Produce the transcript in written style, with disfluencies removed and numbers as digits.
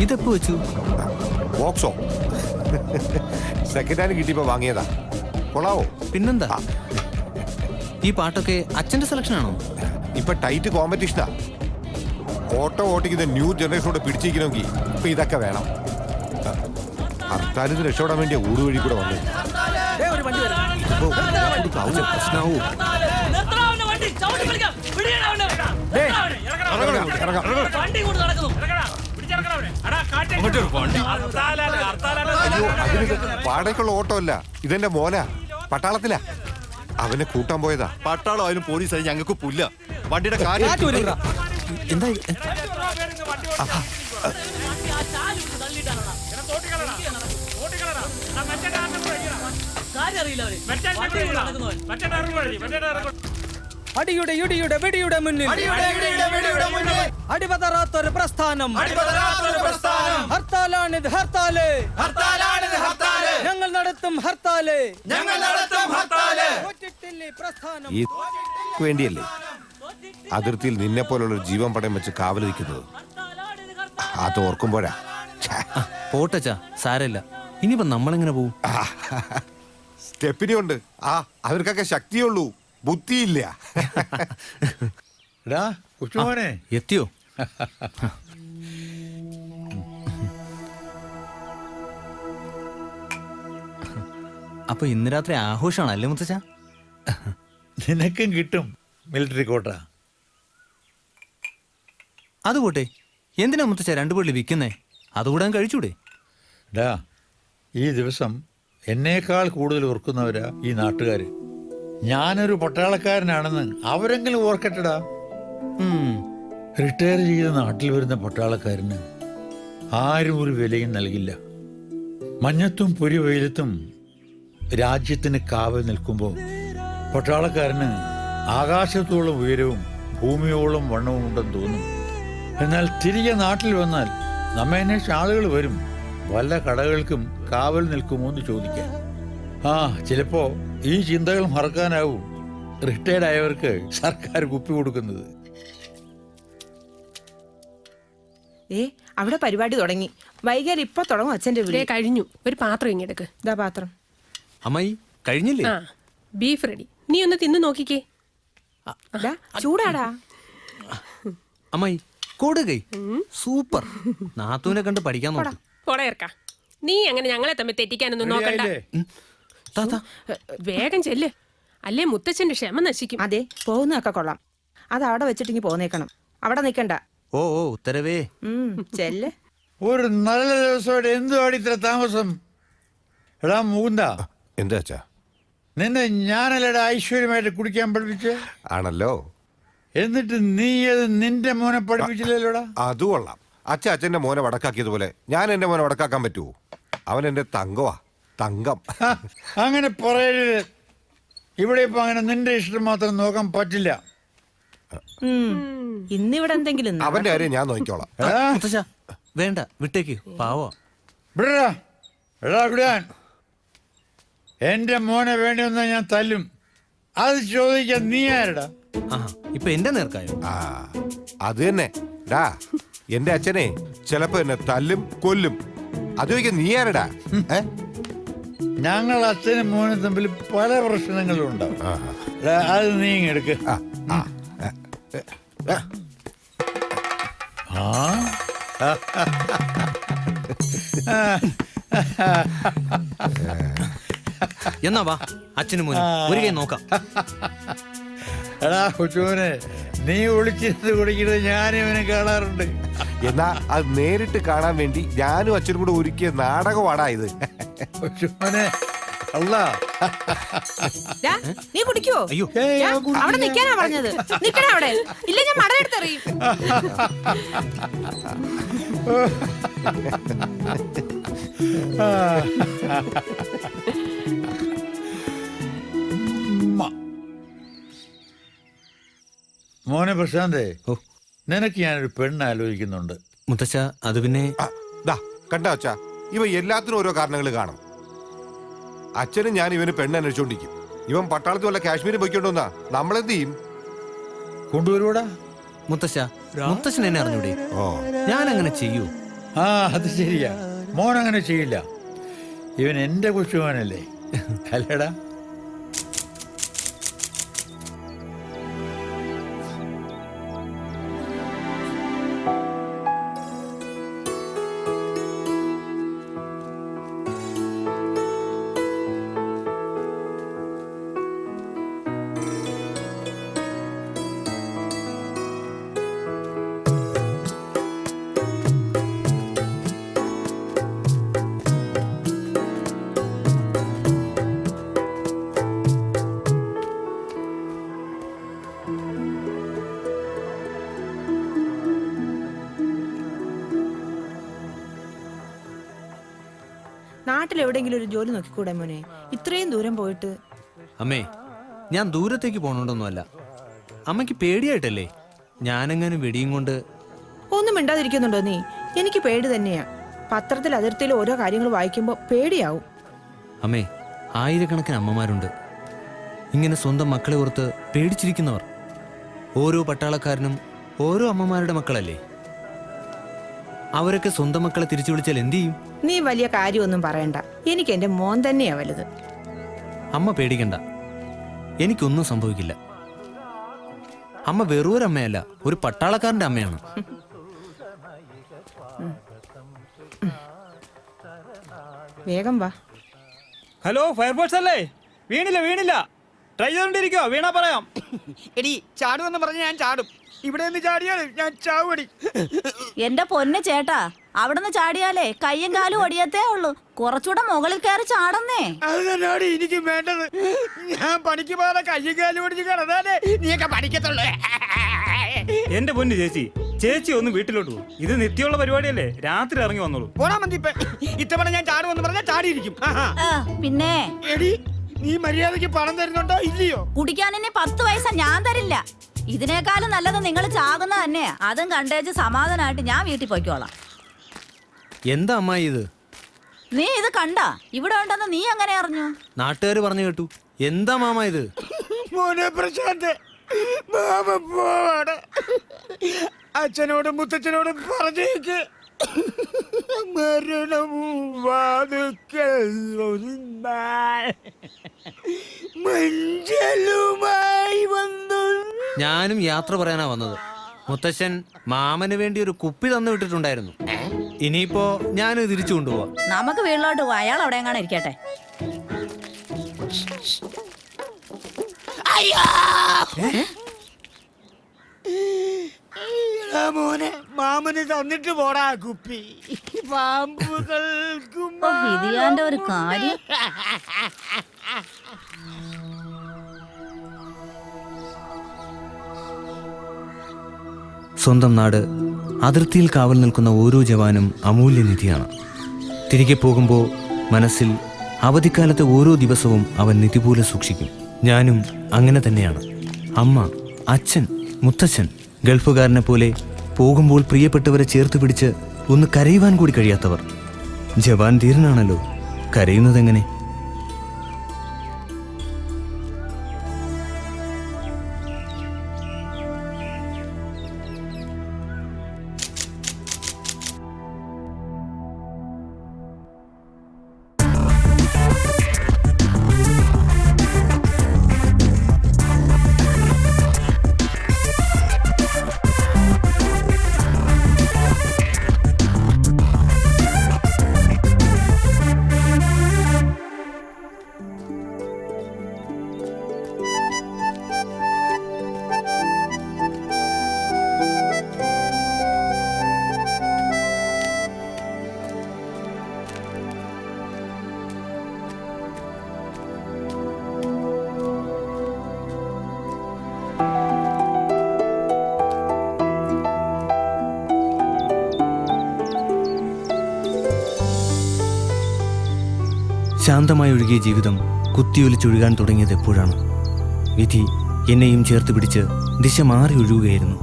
ഇതെപ്പോ വെച്ചു? ബോക്സോ? Second hand കിട്ടിയപ്പോ വാങ്ങിയതാ. കൊള്ളാവോ? പിന്നെന്താ? ഈ പാട്ടൊക്കെ അച്ഛന്റെ സെലക്ഷൻ ആണോ? ഇപ്പൊ ടൈറ്റ് കോമ്പറ്റീഷനാ. ഓട്ടോ ഓട്ടിക്കുന്ന ന്യൂ ജനറേഷനോട് പിടിച്ചിരിക്കണമെങ്കിൽ ഇപ്പൊ ഇതൊക്കെ വേണം. ഹർത്താലിന് രക്ഷപ്പെടാൻ വേണ്ടിയ ഊടുവഴി കൂടെ വന്നു. പ്രശ്നമാവൂ. വാടകയ്ക്കുള്ള ഓട്ടോ അല്ല, ഇതെന്റെ മോനാ. പട്ടാളത്തിലാ. അവനെ കൂട്ടാൻ പോയതാ. പട്ടാളം അതിനും പോലീസായി ഞങ്ങൾക്ക് പുല്ല. വണ്ടിയുടെ കാര്യം എന്താ? അടിയുടെ ഇടിയുടെ വെടിയുടെ മുന്നിൽ അടിപതറാത്തൊരു പ്രസ്ഥാനം. ഹർത്താലാണിത് ഹർത്താല്. ഞങ്ങൾ നടത്തും ഹർത്താല്. പ്രസ്ഥാനം ഈ വേണ്ടിയല്ലേ അതിർത്തിയിൽ നിന്നെ പോലുള്ള ജീവൻ പടയം വെച്ച് കാവൽ നിൽക്കുന്നത്. അത് ഓർക്കുമ്പോഴാ. പോട്ടച്ചാ, സാരമില്ല. ഇനിയിപ്പോ നമ്മളെങ്ങനെ പോവും? സ്റ്റെപ്പിനി ഉണ്ട്. അവർക്കൊക്കെ ശക്തിയുള്ളൂ, ബുദ്ധിയില്ല. എത്തിയോ? അപ്പൊ ഇന്ന് രാത്രി ആഘോഷമാണ് അല്ലേ മുത്തച്ഛ? നിനക്കും കിട്ടും മിലിറ്ററി കോട്ട. അത് പോട്ടെ, എന്തിനാ മുത്തച്ഛ രണ്ടു പൊള്ളി വിൽക്കുന്നേ? അതുകൂടാൻ കഴിച്ചൂടെ? ഡാ, ഈ ദിവസം എന്നേക്കാൾ കൂടുതൽ ഓർക്കുന്നവരാ ഈ നാട്ടുകാർ. ഞാനൊരു പട്ടാളക്കാരനാണെന്ന് അവരെങ്കിലും ഓർക്കട്ടടാ. റിട്ടയർ ചെയ്ത് നാട്ടിൽ വരുന്ന പട്ടാളക്കാരന് ആരും ഒരു വിലയും നൽകില്ല. മഞ്ഞത്തും പൊരി വെയിലത്തും രാജ്യത്തിന് കാവൽ നിൽക്കുമ്പോൾ പട്ടാളക്കാരന് ആകാശത്തോളം ഉയരവും ഭൂമിയോളം വണ്ണവും ഉണ്ടെന്ന് തോന്നും. എന്നാൽ തിരികെ നാട്ടിൽ വന്നാൽ നമ്മെ അന്വേഷിച്ച ആളുകൾ വരും. വല്ല കടകൾക്കും കാവൽ നിൽക്കുമോ എന്ന് ചോദിക്കാൻ. ചിലപ്പോ ഈ ചിന്തകൾ മറക്കാനാവും റിട്ടയർഡ് ആയവർക്ക് സർക്കാർ കുപ്പി കൊടുക്കുന്നത്. അവിടെ പരിപാടി തുടങ്ങി. വൈകാതെ ഇപ്പൊ തുടങ്ങും. അച്ഛന്റെ വീട് കഴിഞ്ഞു. ഒരു പാത്രം ഇങ്ങെടുക്ക്. ഇതാ പാത്രം. അമ്മായി കഴിഞ്ഞില്ലേ? Beef ready. നീ ഒന്ന് തിന്നു നോക്കിക്കേ. ചൂടാടാ. അമ്മായി കൊടുകൈ സൂപ്പർ. നാത്തൂനെ കണ്ട് പഠിക്കാൻ നോക്കും. പോടയർക്ക, നീ അങ്ങനെ ഞങ്ങളെ തമ്മിൽ തെറ്റിക്കാനൊന്നും നോക്കണ്ട. വേഗം ചെല്ല്, അല്ലേ മുത്തച്ഛന്റെ ക്ഷമ നശിക്കും. അതെ, പോകുന്നതൊക്കെ കൊള്ളാം. അത് അവിടെ വെച്ചിട്ടെങ്കിൽ പോന്നേക്കണം. അവിടെ നിക്കണ്ട. ഓ ഉത്തരവേ. ചെല്ല്. ഒരു നല്ല ദിവസമായിട്ട് എന്തുവാടി ഇത്ര താമസം? എടാ മുകുന്ദ, എന്താ അച്ഛാ? നിന്നെ ഞാനല്ലടാ ഐശ്വര്യമായിട്ട് കുടിക്കാൻ പഠിപ്പിച്ച് ആണല്ലോ. എന്നിട്ട് നീ അത് നിന്റെ മോനെ പഠിപ്പിച്ചില്ലല്ലോടാ. അത് കൊള്ളാം. അച്ഛൻ്റെ മോനെ വടക്കാക്കിയതുപോലെ ഞാൻ എന്റെ മോനെ വടക്കാക്കാൻ പറ്റുമോ? അവൻ എന്റെ തങ്കവാ, തങ്കം. അങ്ങനെ പറയരുത്. ഇവിടെ ഇപ്പൊ അങ്ങനെ നിന്റെ ഇഷ്ടം മാത്രം നോക്കാൻ പറ്റില്ല. ഇന്നിവിടെ എന്തെങ്കിലും അവന്റെ കാര്യം ഞാൻ നോക്കിക്കോളാം. മുത്തച്ഛ വേണ്ട, വിട്ടേക്ക്, പാവോ. എന്റെ മോനെ വേണ്ടി വന്നാ ഞാൻ തല്ലും. അത് ചോദിക്കാൻ നീ ആരടാ? ഇപ്പൊ എന്റെ നേർക്കായോ? അത് തന്നെ ഡാ. എന്റെ അച്ഛനെ ചിലപ്പോ എന്നെ തല്ലും കൊല്ലും. അത് ചോദിക്കാൻ നീ ആരടാ? ഞങ്ങൾ അച്ഛനും മോനും തമ്മിൽ പല പ്രശ്നങ്ങളും ഉണ്ടാവും. അത് നീ എടുക്ക. എന്നാ വാ, അച്ഛനും മോനും ഒരു കൈ നോക്കാം. എടാ കൊച്ചുമോനെ, നീ ഒളിച്ചിരുന്ന് കുടിക്കുന്നത് ഞാനും ഇവനെ കാണാറുണ്ട്. എന്നാ അത് നേരിട്ട് കാണാൻ വേണ്ടി ഞാനും അച്ഛനും കൂടെ ഒരുക്കിയ നാടകമാടാ ഇത്. കൊച്ചുമോനെ അല്ല, നീ കുടിക്കുവോ? അയ്യോ, അവിടെ നിക്കാനാ പറഞ്ഞത്. നിക്കണ അവിടെ. ഇല്ല, ഞാൻ മടലെടുത്തെറിയും. മോനെ പ്രശാന്തേ, നിനക്ക് ഞാനൊരു പെണ്ണ് ആലോചിക്കുന്നുണ്ട്. മുത്തച്ഛ അത് പിന്നെ കണ്ടോ അച്ഛാ, ഇവ എല്ലാത്തിനും ഓരോ കാരണങ്ങൾ കാണും. അച്ഛനും ഞാൻ ഇവന് പെണ്ണ് അന്വേഷിച്ചോണ്ടിരിക്കും. ഇവൻ പട്ടാളത്തിൽ വല്ല കാശ്മീരിൽ പോയിക്കൊണ്ടുവന്നാ നമ്മളെന്ത് ചെയ്യും? കൊണ്ടുവരൂടാ. മുത്തച്ഛൻ എന്നെ അറിഞ്ഞൂടെ? ഞാൻ അങ്ങനെ ചെയ്യൂ? ആ അത് ശരിയാ, മോൻ അങ്ങനെ ചെയ്യില്ല. ഇവൻ എൻ്റെ കൊച്ചുമോനല്ലേ, അല്ലേടാ? നാട്ടിലെവിടെയെങ്കിലും ഒരു ജോലി നോക്കിക്കൂടെ മോനെ? ഇത്രയും ദൂരം പോയിട്ട്. അമ്മേ, ഞാൻ ദൂരത്തേക്ക് പോണോണ്ടൊന്നുമല്ല. അമ്മയ്ക്ക് പേടിയായിട്ടല്ലേ? ഞാനെങ്ങനെ വെടിയും കൊണ്ട്. ഒന്നും മിണ്ടാതിരിക്കുന്നുണ്ടോ നീ? എനിക്ക് പേടി തന്നെയാ. പത്രത്തിൽ അതിർത്തിയിൽ ഓരോ കാര്യങ്ങൾ വായിക്കുമ്പോ പേടിയാവും. അമ്മേ, ആയിരക്കണക്കിന് അമ്മമാരുണ്ട് ഇങ്ങനെ സ്വന്തം മക്കളെ ഓർത്ത് പേടിച്ചിരിക്കുന്നവർ. ഓരോ പട്ടാളക്കാരനും ഓരോ അമ്മമാരുടെ മക്കളല്ലേ? അവരൊക്കെ സ്വന്തം മക്കളെ തിരിച്ചു വിളിച്ചാൽ എന്തു ചെയ്യും? നീ വലിയ കാര്യമൊന്നും പറയണ്ട. എനിക്ക് എന്റെ മോൻ തന്നെയാ വലുത്. അമ്മ പേടിക്കണ്ട, എനിക്കൊന്നും സംഭവിക്കില്ല. അമ്മ വെറൊരമ്മയല്ല, ഒരു പട്ടാളക്കാരന്റെ അമ്മയാണ്. വേഗം വാ. ഹലോ, ഫയർഫോഴ്സ് അല്ലേ? വീണില്ല. ട്രൈ ചെയ്തോണ്ടിരിക്കോ? വീണാ പറയാം. എടി ചാടുമെന്ന് പറഞ്ഞ് ഞാൻ ചാടും. ഇവിടെ നിന്ന് ചാടിയാൽ ഞാൻ ചാവുപടി. എന്റെ പൊന്ന് ചേട്ടാ, അവിടുന്ന് ചാടിയാലേ കയ്യും കാലും ഒടിയത്തേ ഉള്ളൂ. കുറച്ചുകൂടെ മുകളിൽ കയറി ചാടുന്നേ. അത് തന്നെയാണ് എനിക്ക് വേണ്ടത്. ഞാൻ പണിക്ക് പോകാതെ കയ്യും കാലും ഒടിച്ച് കിടന്നാലേ നീയൊക്കെ പഠിക്കത്തുള്ളൂ. എന്റെ പൊന്ന് ചേച്ചി ഒന്ന് വീട്ടിലോട്ട് പോകും. ഇത് നിത്യമുള്ള പരിപാടിയല്ലേ, രാത്രി ഇറങ്ങി വന്നോളൂ. പോടാ മന്തിപ്പ. ഇത്തവണ ഞാൻ ചാടുമെന്ന് പറഞ്ഞാൽ ചാടിയിരിക്കും. പിന്നെ എടി നീ മര്യാദക്ക് പണം തരുന്നുണ്ടോ ഇല്ലയോ? കുടിക്കാൻ ഇനി 10 പൈസ ഞാൻ തരില്ല. ഇതിനേക്കാളും നല്ലത് നിങ്ങൾ ചാകുന്ന തന്നെയാ. അതും കണ്ടേച്ച് സമാധാനമായിട്ട് ഞാൻ വീട്ടിൽ പോയിക്കോളാം. എന്താ അമ്മായി ഇത്? നീ ഇത് കണ്ട ഇവിടെ ഉണ്ടെന്ന് നീ എങ്ങനെ അറിഞ്ഞു? നാട്ടുകാർ പറഞ്ഞു കേട്ടു. എന്താ മാമ ഇത്? മോനെ പ്രശാന്ത്, മാമ പോവാണ്. അച്ഛനോടും മുത്തച്ഛനോടും പറഞ്ഞേക്ക്. മരണവും വാതുക്കൽ മഞ്ചലുമായി വന്നു. ഞാനും യാത്ര പറയാനാ വന്നത്. മുത്തശ്ശൻ മാമന് വേണ്ടി ഒരു കുപ്പി തന്നു വിട്ടിട്ടുണ്ടായിരുന്നു. ഇനിയിപ്പോ ഞാൻ തിരിച്ചു കൊണ്ടുപോവാ. നമുക്ക് വീട്ടിലോട്ട് പോവാ. അയാൾ അവിടെ എങ്ങാനും ഇരിക്കട്ടെ. മോനെ, മാമന് തന്നിട്ട് പോടാ കുപ്പി. പാമ്പുകൾക്കും വിധിയാന്റെ ഒരു കാര്യം. സ്വന്തം നാട്, അതിർത്തിയിൽ കാവൽ നിൽക്കുന്ന ഓരോ ജവാനും അമൂല്യനിധിയാണ്. തിരികെ പോകുമ്പോൾ മനസ്സിൽ അവധിക്കാലത്തെ ഓരോ ദിവസവും അവൻ നിധി പോലെ സൂക്ഷിക്കും. ഞാനും അങ്ങനെ തന്നെയാണ്. അമ്മ, അച്ഛൻ, മുത്തച്ഛൻ, ഗൾഫുകാരനെ പോലെ പോകുമ്പോൾ പ്രിയപ്പെട്ടവരെ ചേർത്ത് പിടിച്ച് ഒന്ന് കരയുവാൻ കൂടി കഴിയാത്തവർ. ജവാൻ ധീരനാണല്ലോ, കരയുന്നതെങ്ങനെ? ശാന്തമായി ഒഴുകിയ ജീവിതം കുത്തിയൊലിച്ചൊഴുകാൻ തുടങ്ങിയത് എപ്പോഴാണ്? വിധി എന്നെയും ചേർത്ത് പിടിച്ച് ദിശ മാറി ഒഴുകുകയായിരുന്നു.